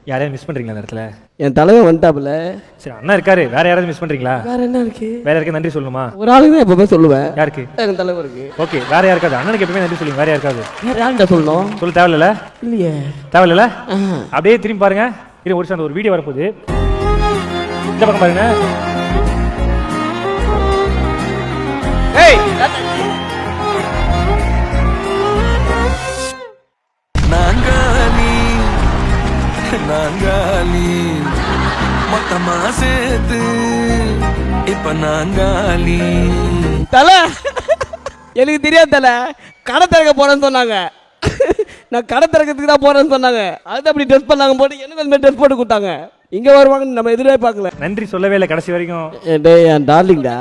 யாரையாவது மிஸ் பண்றீங்களா அந்த இடத்துல? என் தலைவன் வந்துட்டாப்புல. சரி, அண்ணா இருக்காரு, வேற யாராவது மிஸ் பண்றீங்களா? வேற என்ன இருக்கு? வேற யாருக்கு நன்றி சொல்லணுமா? ஒரு ஆளுக்கு தான் எப்பவுமே சொல்லுவேன். யாருக்கு? என் தலைவருக்கு. ஓகே, வேற யாருக்காவது அண்ணனுக்கு எப்பவுமே நன்றி சொல்லுங்க. வேற யாருக்காவது வேற யார்கிட்ட சொல்லணும்? சொல்ல தேவையில்ல. இல்லையே, தேவையில்ல. அப்படியே திரும்பி பாருங்க. இது ஒரு அந்த ஒரு வீடியோ வரப்போகுது, இந்த பக்கம் பாருங்க. ஏய், நாங்காலி மொத்தமா சேர்த்து இப்ப நாங்காலி. தலை எனக்கு தெரியாது தலை, கடை திறக்க போறேன்னு சொன்னாங்க. நான் கடை திறக்கிறதுக்கு தான் போறேன்னு சொன்னாங்க. அது அப்படி ட்ரெஸ் பண்ணாங்க போட்டு எனக்கு அந்த மாதிரி ட்ரெஸ் போட்டு கொடுத்தாங்க. இங்க வருவாங்கன்னு நம்ம எதிரே பார்க்கல. நன்றி சொல்லவே இல்லை கடைசி வரைக்கும். டேய் என் டார்லிங்டா.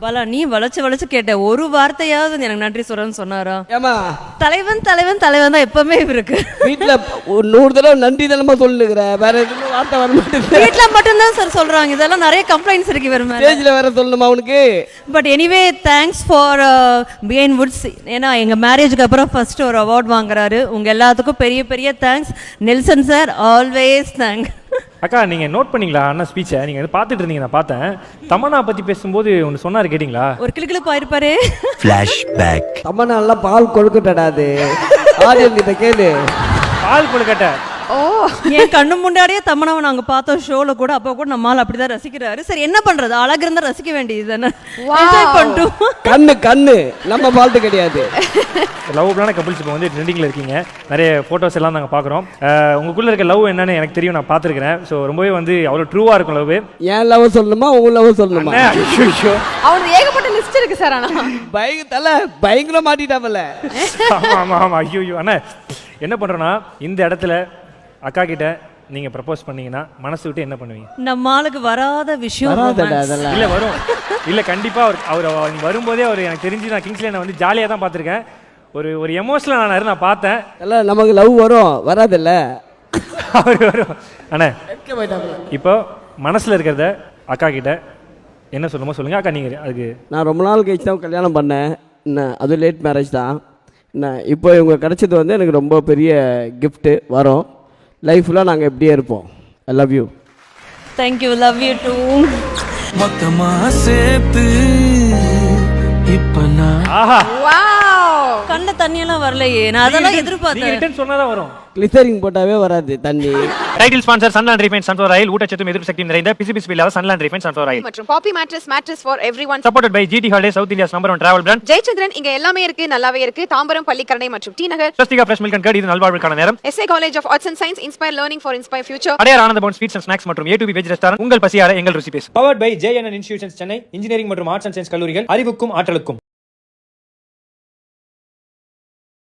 பாலா, நீ வளைச்சு வளைச்சு கேட்ட, ஒரு வார்த்தையாவது எனக்கு நன்றி சொல்றேன்னு சொன்னாரா? ஏமா தலைவன் தலைவன் தலைவன் தான் எப்பவுமே இருக்கு. வீட்டுல ஒரு 100 தடவை நன்றி தானமா சொல்லுகிற, வேற எதுவும் வார்த்தை வர மாட்டேங்குது. வீட்டுல மட்டும்தான் சார் சொல்றாங்க. இதெல்லாம் நிறைய கம்ப்ளைண்ட்ஸ் இருக்கு இவர் மேல. ஸ்டேஜ்ல வேற சொல்லணுமா அவனுக்கு? But anyway thanks for behind Woods. ஏன்னா எங்க மேரேஜுக்கு அப்புறம் ஃபர்ஸ்ட் ஒரு அவார்ட் வாங்குறாரு. உங்க எல்லாத்துக்கும் பெரிய பெரிய thanks. Nelson sir always thank. அக்கா, நீங்க நோட் பண்ணீங்களா அண்ணா ஸ்பீச்சை? நீங்க பார்த்துட்டு இருந்தீங்க, நான் பார்த்தேன். தமன்னா பத்தி பேசும்போது ஒன்று சொன்னாரு, கேட்டீங்களா? ஒரு கிளுக்கிழப்பு ஆயிருப்பாரு. ஃபிளாஷ்பேக். தமன்னா எல்லாம் பால் கொழுக்கட்டடாது. ஆடியன்ஸ் கிட்ட கேளு. பால் கொழுக்கட்டை. ஓ, என் கண்ணு முன்னாடியே தமனாவை நாங்க பார்த்தோம் ஷோல கூட. அப்போ கூட நம்மால் அப்படிதான் ரசிக்கிறாரு. சரி, என்ன பண்றது, அழகு இருந்தா ரசிக்க வேண்டியது தானே. என்ஜாய் பண்ணிட்டோம். கண்ணு கண்ணு நம்ம ஃபால்ட் கிடையாது. லவ்லான கப்பிள்ஸ் இப்போ வந்து ட்ரெண்டிங்கில் இருக்கீங்க. நிறைய ஃபோட்டோஸ் எல்லாம் நாங்கள் பார்க்குறோம். உங்களுக்குள்ள இருக்க லவ் என்னன்னு எனக்கு தெரியும், நான் பார்த்துருக்கிறேன். ஸோ ரொம்பவே வந்து அவ்வளோ ட்ரூவாக இருக்கும் லவ். ஏன் லவ் சொல்லணுமா உங்க லவ் சொல்லணுமா? அவனுக்கு ஏகப்பட்ட லிஸ்ட் இருக்கு சார். ஆனா பயங்கர மாட்டிட்டாமல. ஆமாம் ஆமாம் ஆமாம். ஐயோ அண்ணா, என்ன பண்ணுறோன்னா இந்த இடத்துல அக்கா கிட்ட நீங்க ப்ரப்போஸ் பண்ணீங்கன்னா மனசு விட்டு என்ன பண்ணுவீங்க? நம்ம ஆளுக்கு வராத விஷயம் இல்ல வரும். இல்ல கண்டிப்பா அவர் வரும்போதே அவர் எனக்கு தெரிஞ்சு, நான் கிங்ஸ்லேண்ட் வந்து ஜாலியா தான் பார்த்துருக்கேன். ஒரு எமோஷனல் ஆனாரு, நான் பார்த்தேன். இல்ல நமக்கு லவ் வரும் வராதுல்ல. அவர் வரும். அண்ணா இப்போ மனசுல இருக்கிறத அக்கா கிட்ட என்ன சொல்லணுமோ சொல்லுங்க. அக்கா நீங்க அதுக்கு நான் ரொம்ப நாள் கழிச்சு தான் கல்யாணம் பண்ணேன். என்ன அது லேட் மேரேஜ் தான். என்ன இப்போ இவங்க கிடைச்சது வந்து எனக்கு ரொம்ப பெரிய கிஃப்ட்டு. வரும் லைஃப்ல நாங்கள் எப்படியே இருப்போம். I love you. Thank you. Love you too. மொத்தமா சேர்த்து இப்ப நான். ஆஹா, கண்ண தண்ணியெல்லாம் வரலையே. நான் அதெல்லாம் எதிர்பார்த்தேன். ரிட்டர்ன் சொன்னாதான் வரும். கிளிசரிங் போட்டாவே வராது தண்ணி. Title sponsor Sunland refined sunflower oil. ஊட்டச்சத்தும் எதிர்ப்பு சக்தி நிறைந்த பிசிபிசி இல்லாத சன்லாண்ட் ரீஃபைண்ட் சன்ஃப்ளவர் ஆயில் மற்றும் Poppy mattress for everyone. Supported by GT holiday, south India's number 1 travel brand. Jayachandran இங்க எல்லாமே இருக்கு, நல்லாவே இருக்கு. தாம்பரம், பள்ளிக்கரணை மற்றும் T Nagar. Swastika fresh milk and curd, இது நல்வாழ்வுக்கான நேரம். SA college of arts and science, inspire learning for inspire future. Adyar Ananda Bhavan sweets and snacks மற்றும் A2B வெஜ் ரெஸ்டாரண்ட். உங்கள் பசியார எங்கள் ருசி பேசும். Powered by JNN institutions Chennai. Engineering மற்றும் ஆர்ட்ஸ் அண்ட் சயின்ஸ் கல்லூரிகள், அறிவுக்கும் ஆற்றலுக்கும்.